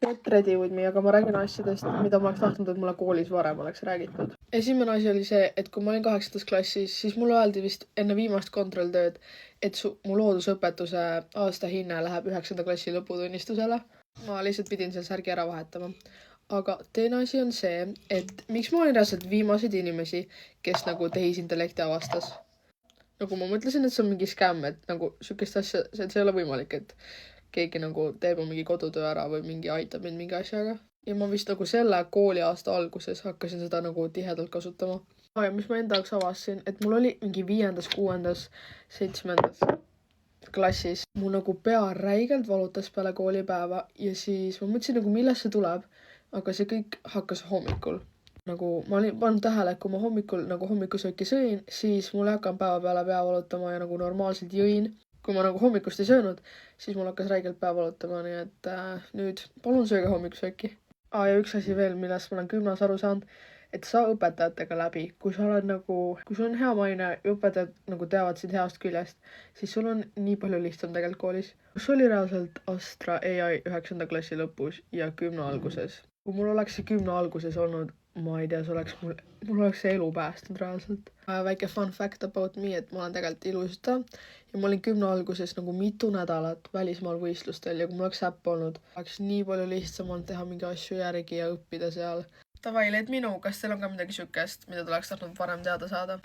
Not ready with me, aga ma räägin asjadest, mida ma oleks tahtnud, et mulle koolis varem oleks räägitud. Esimene asi oli see, et kui ma olin 8. klassis, siis mulle öeldi vist enne viimast kontrolltööd, et mu loodusõpetuse aastahinne läheb 9. klassi lõputunnistusele. Ma lihtsalt pidin selle särgi ära vahetama. Aga teine asi on see, et miks ma olin reaalselt viimaseid inimesi, kes nagu tehisintellekti avastas. Nagu ma mõtlesin, et see on mingi skämm, et nagu sükest asja, see ei ole võimalik, et keegi nagu teeb mingi kodutöö ära või mingi aitab mind mingi asjaga. Ja ma vist nagu selle kooliaasta alguses hakkasin seda nagu tihedalt kasutama. Ja mis ma enda jaoks avastasin, et mul oli mingi 5., 6., 7. klassis. Mul nagu pea räigelt valutas peale koolipäeva ja siis ma mõtlesin nagu millest see tuleb, aga see kõik hakkas hommikul. Nagu ma olin pannud tähele, et kui ma hommikul nagu hommikusööki sõin, siis mul ei hakanud päeva peale pea valutama ja nagu normaalselt jõin. Kui ma nagu hommikust ei söönud, siis mul hakkas räigelt pea valutama, nii et nüüd palun sööge hommikusööki. Ja üks asi veel, millest ma olen gümnas aru saanud, et sa õpetajatega läbi, kui sul on hea maine ja õpetajad nagu teavad sind heast küljest, siis sul on nii palju lihtsam tegelikult koolis. Kus oli reaalselt Astra AI 9. klassi lõpus ja 10. alguses? Kui mul oleks see 10. alguses olnud, ma ei tea, mul oleks see elu päästnud reaalselt. Väike fun fact about me, et ma olen tegelikult ilusta ja ma olin 10. alguses nagu mitu nädalat välismaal võistlustel ja kui mul oleks äpp olnud, oleks nii palju lihtsam olnud teha mingi asju järgi ja õppida seal. Davai, leed minu, kas teil on ka midagi sükest, mida te oleks tahtnud varem teada saada?